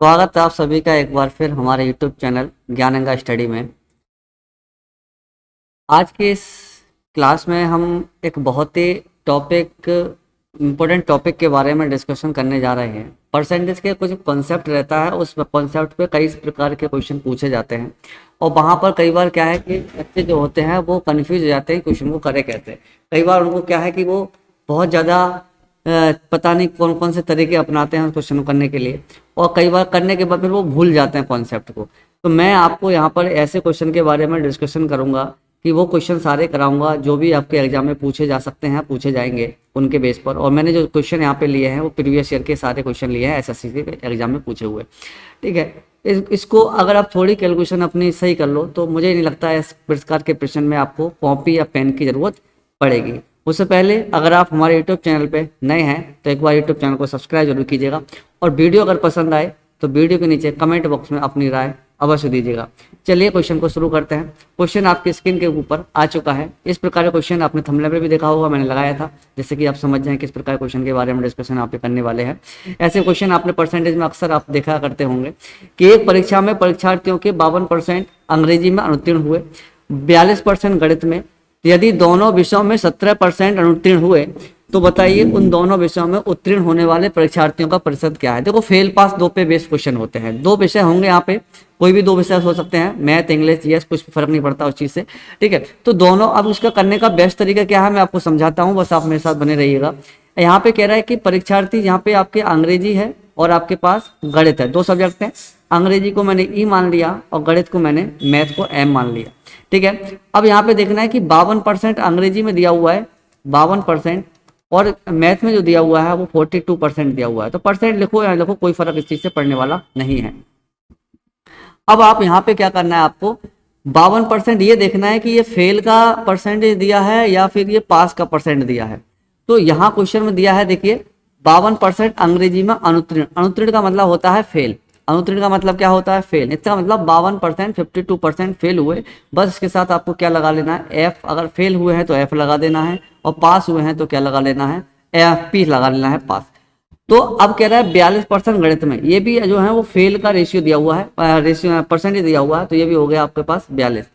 स्वागत है आप सभी का एक बार फिर हमारे YouTube चैनल ज्ञानगंगा स्टडी में। आज के इस क्लास में हम एक बहुत ही इम्पोर्टेंट टॉपिक के बारे में डिस्कशन करने जा रहे हैं। परसेंटेज के कुछ कॉन्सेप्ट रहता है, उस कॉन्सेप्ट पे कई प्रकार के क्वेश्चन पूछे जाते हैं और वहाँ पर कई बार क्या है कि बच्चे जो होते हैं वो कन्फ्यूज हो जाते हैं क्वेश्चन को करे कैसे। कई बार उनको क्या है कि वो बहुत ज़्यादा पता नहीं कौन कौन से तरीके अपनाते हैं उस क्वेश्चन को करने के लिए, और कई बार करने के बाद फिर वो भूल जाते हैं कॉन्सेप्ट को। तो मैं आपको यहाँ पर ऐसे क्वेश्चन के बारे में डिस्कशन करूँगा कि वो क्वेश्चन सारे कराऊंगा जो भी आपके एग्जाम में पूछे जा सकते हैं, पूछे जाएंगे उनके बेस पर। और मैंने जो क्वेश्चन यहाँ पे लिए हैं वो प्रीवियस ईयर के सारे क्वेश्चन लिए हैं, एसएससी के एग्जाम में पूछे हुए। ठीक है, इसको अगर आप थोड़ी कैलकुलेशन अपनी सही कर लो तो मुझे नहीं लगता है इस प्रकार के प्रश्न में आपको कॉपी या पेन की ज़रूरत पड़ेगी। उससे पहले अगर आप हमारे यूट्यूब चैनल पे नए हैं तो एक बार यूट्यूब चैनल को सब्सक्राइब जरूर कीजिएगा, और वीडियो अगर पसंद आए तो वीडियो के नीचे कमेंट बॉक्स में अपनी राय अवश्य दीजिएगा। चलिए क्वेश्चन को शुरू करते हैं। क्वेश्चन आपकी स्क्रीन के ऊपर आ चुका है। इस प्रकार का क्वेश्चन आपने थंबनेल में भी देखा होगा, मैंने लगाया था जिससे कि आप समझ जाएं किस प्रकार क्वेश्चन के बारे में डिस्कशन आप करने वाले हैं। ऐसे क्वेश्चन आपने परसेंटेज में अक्सर आप देखा करते होंगे कि एक परीक्षा में परीक्षार्थियों के 52% अंग्रेजी में अनुत्तीर्ण हुए, 42% गणित में। यदि दोनों विषयों में 17% अनुत्तीर्ण हुए तो बताइए उन दोनों विषयों में उत्तीर्ण होने वाले परीक्षार्थियों का प्रतिशत क्या है। देखो फेल पास दो पे बेस्ड क्वेश्चन होते हैं, दो विषय होंगे यहाँ पे, कोई भी दो विषय हो सकते हैं, मैथ इंग्लिश जीएस, कुछ फर्क नहीं पड़ता उस चीज से। ठीक है, तो दोनों, अब उसका करने का बेस्ट तरीका क्या है मैं आपको समझाता हूँ, बस आप मेरे साथ बने रहिएगा। यहाँ पे कह रहा है कि परीक्षार्थी, यहाँ पे आपके अंग्रेजी है और आपके पास गणित है, दो सब्जेक्ट है। अंग्रेजी को मैंने ई मान लिया और गणित को मैंने मैथ को एम मान लिया। ठीक है, अब यहाँ पे देखना है कि 52% अंग्रेजी में दिया हुआ है, 52%, और मैथ में जो दिया हुआ है वो 42% दिया हुआ है। तो परसेंट लिखो या लिखो, कोई फर्क इस चीज से पड़ने वाला नहीं है। अब आप यहाँ पे क्या करना है, आपको 52% ये देखना है कि ये फेल का परसेंटेज दिया है या फिर ये पास का परसेंट दिया है। तो यहाँ क्वेश्चन में दिया है, देखिए 52% अंग्रेजी में अनुत्तीर्ण। अनुत्तीर्ण का मतलब होता है फेल, अनुत्तीर्ण का मतलब क्या होता है फेल। इसका मतलब 52% 52% फेल हुए, बस इसके साथ आपको क्या लगा लेना है, एफ। अगर फेल हुए हैं तो एफ लगा देना है, और पास हुए हैं तो क्या लगा लेना है, एफ पी लगा लेना है, पास। तो अब कह रहा है 42% गणित में, ये भी जो है वो फेल का रेशियो दिया हुआ है, रेशियो परसेंटेज दिया हुआ है, तो ये भी हो गया आपके पास 42।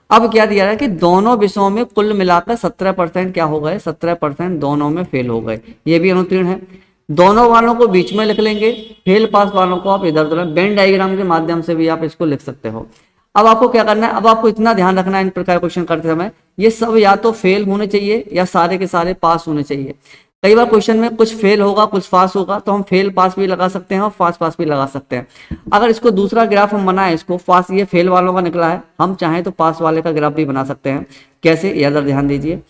अब क्या दिया है कि दोनों विषयों में कुल मिलाकर 17% क्या हो गए, 17% दोनों में फेल हो गए, ये भी अनुत्तीर्ण है। दोनों वालों को बीच में लिख लेंगे, फेल पास वालों को आप इधर उधर बेन डायग्राम के माध्यम से भी आप इसको लिख सकते हो। अब आपको क्या करना है, अब आपको इतना ध्यान रखना है इन प्रकार क्वेश्चन करते समय, ये सब या तो फेल होने चाहिए या सारे के सारे पास होने चाहिए। कई बार क्वेश्चन में कुछ फेल होगा कुछ पास होगा, तो हम फेल पास भी लगा सकते हैं और पास पास भी लगा सकते हैं। अगर इसको दूसरा ग्राफ हम बनाए, इसको पास, ये फेल वालों का निकला है, हम चाहें तो पास वाले का ग्राफ भी बना सकते हैं। कैसे, याद ध्यान दीजिए।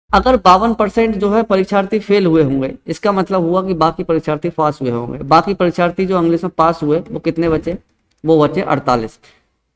अगर 52% जो है परीक्षार्थी फेल हुए होंगे, इसका मतलब हुआ कि बाकी परीक्षार्थी पास हुए होंगे। बाकी परीक्षार्थी जो इंग्लिश में पास हुए वो कितने बचे, वो बचे 48,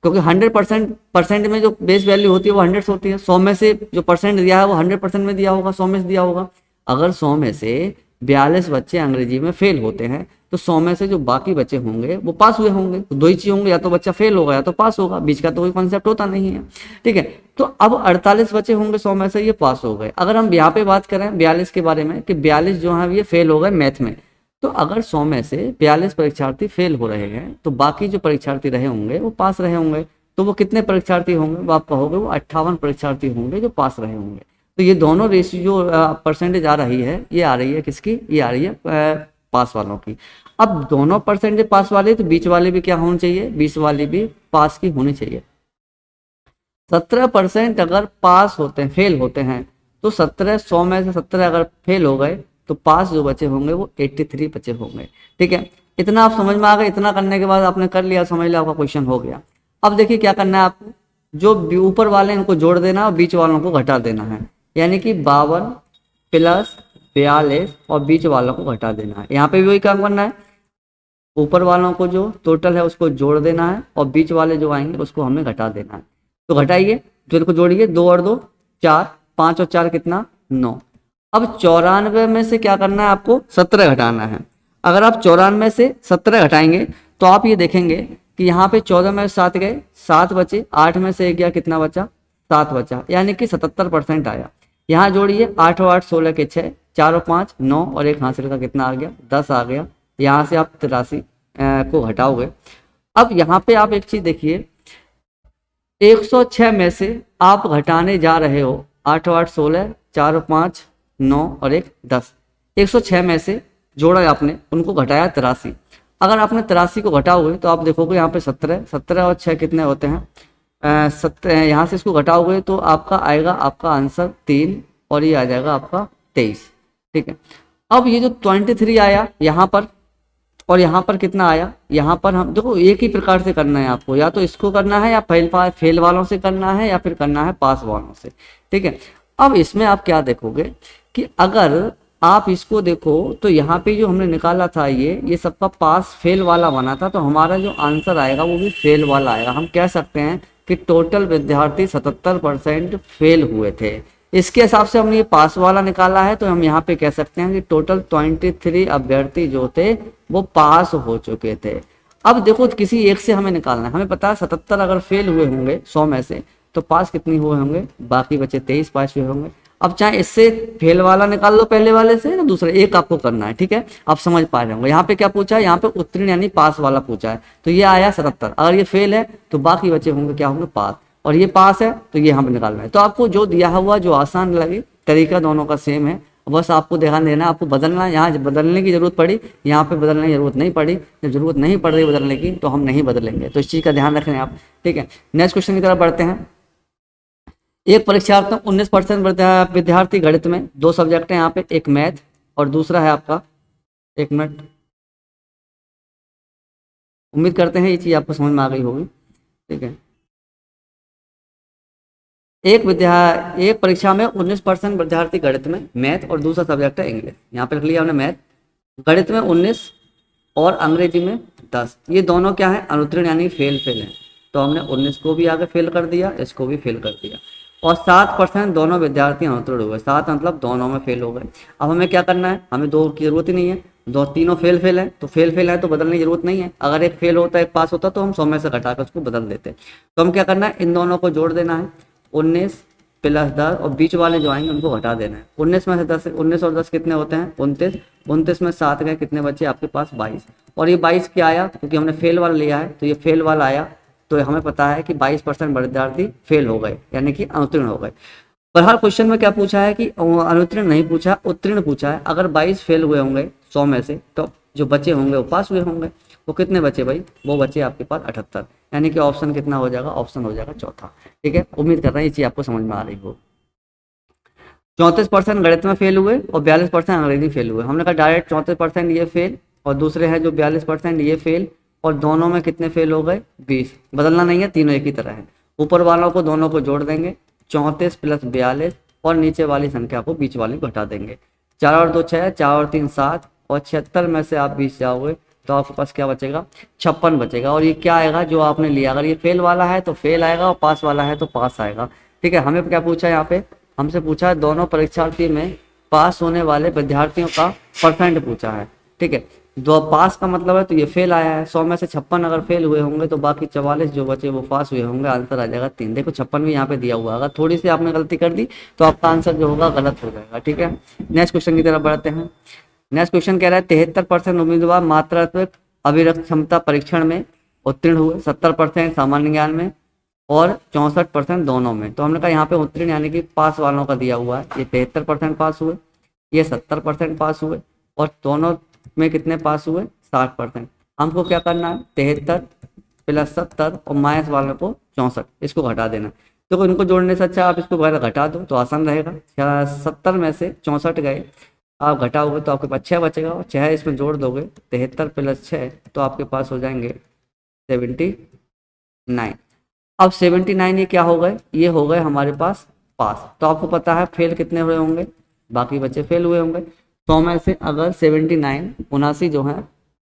क्योंकि 100% में जो बेस वैल्यू होती है वो 100 होती है। 100 में से जो परसेंट दिया है वो 100% में दिया होगा, 100 में से दिया होगा। अगर 100 में से 42 बच्चे अंग्रेजी में फेल होते हैं तो 100 में से जो बाकी बच्चे होंगे वो पास हुए होंगे। तो दो ही चीज होंगे, या तो बच्चा फेल होगा या तो पास होगा, बीच का तो कोई कॉन्सेप्ट होता नहीं है। ठीक है, तो अब 48 बच्चे होंगे 100 में से, ये पास हो गए। अगर हम यहाँ पे बात करें 42 के बारे में कि 42 जो है ये फेल हो गए मैथ में, तो अगर 100 में से 42 परीक्षार्थी फेल हो रहे हैं तो बाकी जो परीक्षार्थी रहे होंगे वो पास रहे होंगे। तो वो कितने परीक्षार्थी होंगे, वो आप कहोगे वो 58 परीक्षार्थी होंगे जो पास रहे होंगे। तो ये दोनों रेशियो जो परसेंटेज आ रही है, ये आ रही है किसकी, ये आ रही है पास वालों की। अब दोनों परसेंटेज पास वाले, तो बीच वाले भी क्या होनी चाहिए, बीच वाली भी पास की होनी चाहिए। 17% अगर पास होते हैं, फेल होते हैं, तो 17, 100 में से 17 अगर फेल हो गए तो पास जो बचे होंगे वो 83 बचे होंगे। ठीक है, इतना आप समझ में आ गए। इतना करने के बाद आपने कर लिया, समझ लिया, आपका क्वेश्चन हो गया। अब देखिए क्या करना है आपको, जो ऊपर वाले इनको जोड़ देना और बीच वालों को घटा देना है, यानी कि 52 प्लस 42 और बीच वालों को घटा देना है। यहाँ पे भी वही काम करना है, ऊपर वालों को जो टोटल है उसको जोड़ देना है और बीच वाले जो आएंगे उसको हमें घटा देना है। तो घटाइए, जो को जोड़िए, 2 और 2 4, 5 और 4 कितना, 9। अब 94 में से क्या करना है आपको, 17 घटाना है। अगर आप 94 से 17 घटाएंगे तो आप ये देखेंगे कि यहाँ पे 14 में 7 गए, 7 बचे, 8 में से 1 गया, कितना बचा, 7 बचा, यानी कि 77% आया। यहाँ जोड़िए, 8 और 8 16 के 6, 4 और 5 9 और 1 हासिल का कितना आ गया, 10 आ गया। यहाँ से आप 83 को घटाओगे। अब यहाँ पे आप एक चीज देखिए, 106 में से आप घटाने जा रहे हो 8 8 16, 4 5 9 और 1 10। 106 में से जोड़ा है आपने, उनको घटाया 83। अगर आपने 83 को घटाओगे तो आप देखोगे यहाँ पे 17, 17 और 6 कितने होते हैं, 17। यहाँ से इसको घटाओगे तो आपका आएगा आपका आंसर 3 और ये आ जाएगा आपका 23। ठीक है, अब ये जो 23 आया यहाँ पर और यहाँ पर कितना आया, यहाँ पर हम देखो एक ही प्रकार से करना है आपको, या तो इसको करना है या फेल वालों से करना है या फिर करना है पास वालों से। ठीक है, अब इसमें आप क्या देखोगे कि अगर आप इसको देखो तो यहाँ पे जो हमने निकाला था ये सबका पास फेल वाला बना था, तो हमारा जो आंसर आएगा वो भी फेल वाला आएगा। हम कह सकते हैं कि टोटल विद्यार्थी 77% फेल हुए थे। इसके हिसाब से हमने ये पास वाला निकाला है, तो हम यहाँ पे कह सकते हैं कि टोटल 23 अभ्यर्थी जो थे वो पास हो चुके थे। अब देखो किसी एक से हमें निकालना है, हमें पता है 77 अगर फेल हुए होंगे 100 में से, तो पास कितनी हुए होंगे, बाकी बचे 23 पास हुए होंगे। अब चाहे इससे फेल वाला निकाल लो पहले वाले से ना दूसरे, एक आपको करना है। ठीक है, आप समझ पा रहे होंगे। यहाँ पे क्या पूछा है, यहाँ पे उत्तीर्ण यानी पास वाला पूछा है, तो ये आया 77। अगर ये फेल है तो बाकी बचे होंगे क्या होंगे, पास, और ये पास है तो ये हमें निकालना है। तो आपको जो दिया हुआ जो आसान लगे, तरीका दोनों का सेम है, बस आपको ध्यान देना, आपको बदलना है। यहाँ बदलने की जरूरत पड़ी, यहाँ पे बदलने की जरूरत नहीं पड़ी। जब जरूरत नहीं पड़ रही बदलने की तो हम नहीं बदलेंगे, तो इस चीज़ का ध्यान रखें आप। ठीक है, नेक्स्ट क्वेश्चन की तरफ बढ़ते हैं। एक परीक्षार्थी 19% विद्यार्थी गणित में, 2 सब्जेक्ट है यहाँ पे, एक मैथ और दूसरा है आपका, 1 मिनट, उम्मीद करते हैं ये चीज़ आपको समझ में आ गई होगी। ठीक है, एक परीक्षा में 19% विद्यार्थी गणित में, मैथ और दूसरा सब्जेक्ट है इंग्लिश। यहाँ पे लिख लिया हमने मैथ, गणित में 19 और अंग्रेजी में 10। ये दोनों क्या है, अनुत्तीर्ण यानी फेल है, तो हमने 19 को भी आगे फेल कर दिया, इसको भी फेल कर दिया। और 7% दोनों विद्यार्थी अनुत्तीर्ण हो गए, 7 मतलब दोनों में फेल हो गए। अब हमें क्या करना है, हमें 2 की जरूरत ही नहीं है, तीनों फेल है, तो फेल है तो बदलने की जरूरत नहीं है। अगर एक फेल होता है एक पास होता तो हम 100 में से घटाकर उसको बदल देते। तो हम क्या करना है, इन दोनों को जोड़ देना है, 19 प्लस 10, और बीच वाले जो आएंगे उनको घटा देना है। 19 में से 10, 19 और 10 कितने होते हैं, 29। 29 में 7 गए, कितने बचे आपके पास, 22। और ये 22 क्या आया, क्योंकि हमने फेल वाला लिया है तो ये फेल वाला आया, तो हमें पता है कि 22% विद्यार्थी फेल हो गए, यानी कि अनुत्तीर्ण हो गए। पर हर क्वेश्चन में क्या पूछा है कि अनुत्तीर्ण नहीं पूछा, उत्तीर्ण पूछा है। अगर 22 फेल हुए होंगे 100 में से, तो जो बचे होंगे वो पास हुए होंगे। वो कितने बचे भाई, वो बचे आपके पास 78, यानी कि ऑप्शन कितना हो जाएगा, ऑप्शन हो जाएगा चौथा। ठीक है, उम्मीद कर रहे हैं ये चीज़ आपको समझ में आ रही हो। 34% गणित में फेल हुए और 42% अंग्रेजी फेल हुए। हमने कहा डायरेक्ट 34% ये फेल और दूसरे हैं जो 42% ये फेल, और दोनों में कितने फेल हो गए, 20। बदलना नहीं है, तीनों एक ही तरह है। ऊपर वालों को दोनों को जोड़ देंगे, 34 प्लस 42, और नीचे वाली संख्या को बीच वाली को घटा देंगे। 4 और 2 6, 4 और 3 7, और 76 में से आप 20 जाओगे तो आपके पास क्या बचेगा, 56 बचेगा। और ये क्या आएगा जो आपने लिया, अगर ये फेल वाला है तो फेल आएगा और पास वाला है तो पास आएगा। ठीक है, हमें क्या पूछा है यहाँ पे, हमसे पूछा है दोनों परीक्षार्थी में पास होने वाले विद्यार्थियों का परसेंट पूछा है। ठीक है, दो पास का मतलब है तो ये फेल आया है, 100 में से 56 अगर फेल हुए होंगे तो बाकी 44 जो बचे वो पास हुए होंगे, आंसर आ जाएगा 3। देखो 56 भी यहाँ पे दिया हुआ है, अगर थोड़ी सी आपने गलती कर दी तो आपका आंसर जो होगा गलत हो जाएगा। ठीक है, नेक्स्ट क्वेश्चन की तरफ बढ़ते हैं। नेक्स्ट क्वेश्चन कह रहा है 73% उम्मीदवार मात्रात्मक अभिरक्त क्षमता परीक्षण में उत्तीर्ण हुए, 70% सामान्य ज्ञान में और 64% दोनों में। तो हमने कहा यहाँ पे उत्तीर्ण यानी कि पास वालों का दिया हुआ है, ये 73% पास हुए, ये 70% पास हुए, और दोनों में कितने पास हुए, 60%। हमको क्या करना है, 73 प्लस 70 और माइनस वालों को 64, इसको घटा देना। तो इनको जोड़ने से अच्छा आप इसको घटा दो तो आसान रहेगा। 70 में से 64 गए, आप घटाओगे तो आपके पास 6 बचेगा, और 6 इसमें जोड़ दोगे, 73 प्लस 6 तो आपके पास हो जाएंगे 79। अब 79 ये क्या हो गए, ये हो गए हमारे पास पास। तो आपको पता है फेल कितने हुए होंगे, बाकी बच्चे फेल हुए होंगे। 100 में से अगर 79 79 जो है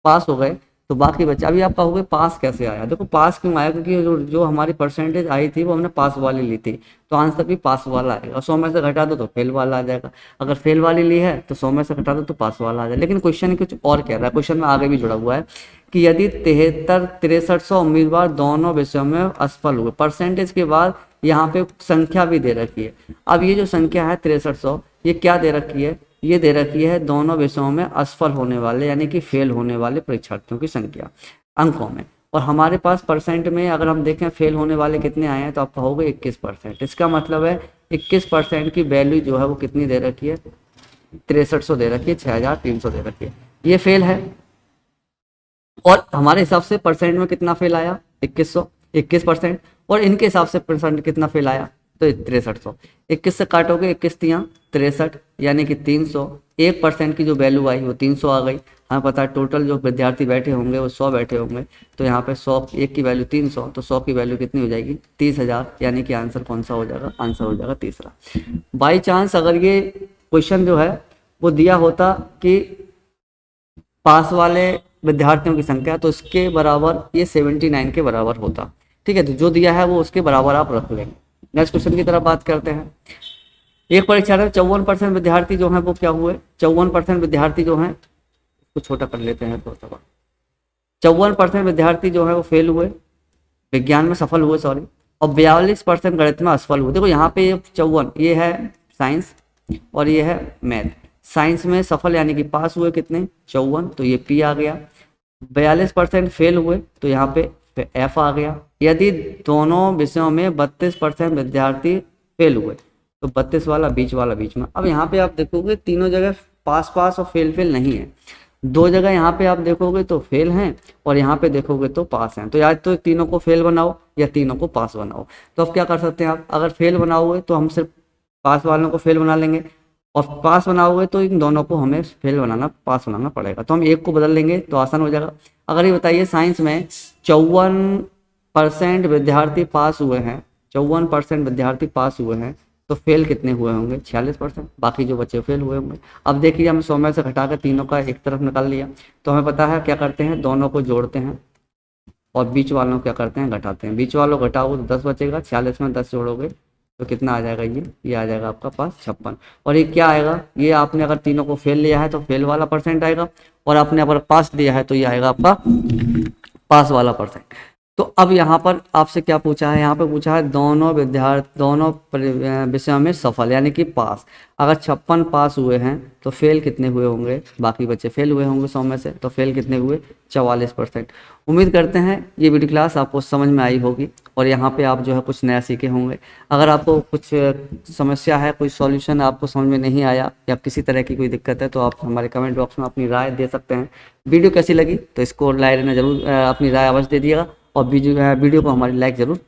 पास हो गए तो बाकी बच्चे, अभी आप कहोगे पास कैसे आया, देखो पास क्यों आया, क्योंकि जो हमारी परसेंटेज आई थी वो हमने पास वाली ली थी, तो आंसर भी पास वाला आएगा। 100 में से घटा दो तो फेल वाला आ जाएगा, अगर फेल वाली ली है तो 100 में से घटा दो तो पास वाला आ जाएगा। लेकिन क्वेश्चन कुछ और कह रहा है, क्वेश्चन में आगे भी जुड़ा हुआ है कि यदि 6300 उम्मीदवार दोनों विषयों में असफल हुए, परसेंटेज के बाद यहाँ पे संख्या भी दे रखी है। अब ये जो संख्या है 6300, ये क्या दे रखी है, ये दे रखी है दोनों विषयों में असफल होने वाले यानी कि फेल होने वाले परीक्षार्थियों की संख्या अंकों में। और हमारे पास परसेंट में अगर हम देखें फेल होने वाले कितने आए हैं तो आप कहोगे 21%। इसका मतलब है 21% की वैल्यू जो है वो कितनी दे रखी है, 6300 दे रखी है, 6300 दे रखी है, ये फेल है। और हमारे हिसाब से परसेंट में कितना फेल आया, 21% और इनके हिसाब से परसेंट कितना फेल आया तो 6300। 21 से काटोगे 21 तियाँ 63 यानी कि 300। 1% की जो वैल्यू आई वो 300 आ गई। हमें पता है टोटल जो विद्यार्थी बैठे होंगे वो 100 बैठे होंगे, तो यहाँ पे 100 एक की वैल्यू 300 तो 100 की वैल्यू कितनी हो जाएगी 30,000, यानी कि आंसर कौन सा हो जाएगा, आंसर हो जाएगा तीसरा। बाई चांस अगर ये क्वेश्चन जो है वो दिया होता कि पास वाले विद्यार्थियों की संख्या तो इसके बराबर ये 79 के बराबर होता। ठीक है, तो जो दिया है वो उसके बराबर आप रख लेंगे। नेक्स्ट क्वेश्चन की तरफ बात करते हैं। एक परीक्षा में 54% विद्यार्थी जो हैं वो क्या हुए, 54% विद्यार्थी जो हैं, कुछ छोटा कर लेते हैं तो 54% विद्यार्थी जो है वो फेल हुए, विज्ञान में सफल हुए सॉरी, और 42% गणित में असफल हुए। देखो यहाँ पे ये 54 ये है साइंस और ये है मैथ। साइंस में सफल यानी कि पास हुए कितने 54, तो ये पी आ गया। 42% फेल हुए तो यहाँ पे एफ आ गया। यदि दोनों विषयों में 32% विद्यार्थी फेल हुए तो 32 वाला बीच में। अब यहाँ पे आप देखोगे तीनों जगह पास पास और फेल फेल नहीं है, दो जगह यहाँ पे आप देखोगे तो फेल हैं और यहाँ पे देखोगे तो पास हैं। तो या तो तीनों को फेल बनाओ या तीनों को पास बनाओ। तो अब क्या कर सकते हैं आप, अगर फेल बनाओगे तो हम सिर्फ पास वालों को फेल बना लेंगे और पास बनाओगे तो इन दोनों को हमें फेल बनाना पास बनाना पड़ेगा। तो हम एक को बदल लेंगे तो आसान हो जाएगा। अगर ये बताइए साइंस में 54% विद्यार्थी पास हुए हैं, 54% विद्यार्थी पास हुए हैं तो फेल कितने हुए होंगे 46%, बाकी जो बच्चे फेल हुए होंगे। अब देखिए हम 100 में से घटाकर तीनों का एक तरफ निकाल लिया तो हमें पता है क्या करते हैं, दोनों को जोड़ते हैं और बीच वालों क्या करते हैं घटाते हैं। बीच वालों घटाओगे तो 10 बचेगा, 46 में 10 जोड़ोगे तो कितना आ जाएगा, ये आ जाएगा आपका पास 56। और ये क्या आएगा, ये आपने अगर तीनों को फेल लिया है तो फेल वाला परसेंट आएगा और आपने अगर पास दिया है तो ये आएगा आपका पास वाला परसेंट। तो अब यहाँ पर आपसे क्या पूछा है, यहाँ पे पूछा है दोनों विषयों में सफल यानी कि पास। अगर 56 पास हुए हैं तो फेल कितने हुए होंगे, बाकी बच्चे फेल हुए होंगे 100 में से, तो फेल कितने हुए 44%। उम्मीद करते हैं ये वीडियो क्लास आपको समझ में आई होगी और यहाँ पे आप जो है कुछ नया सीखे होंगे। अगर आपको कुछ समस्या है, कोई सॉल्यूशन आपको समझ में नहीं आया या किसी तरह की कोई दिक्कत है तो आप हमारे कमेंट बॉक्स में अपनी राय दे सकते हैं। वीडियो कैसी लगी तो इसको लाइक जरूर अपनी राय अवश्य दे दिएगा और वीडियो को हमारी लाइक ज़रूर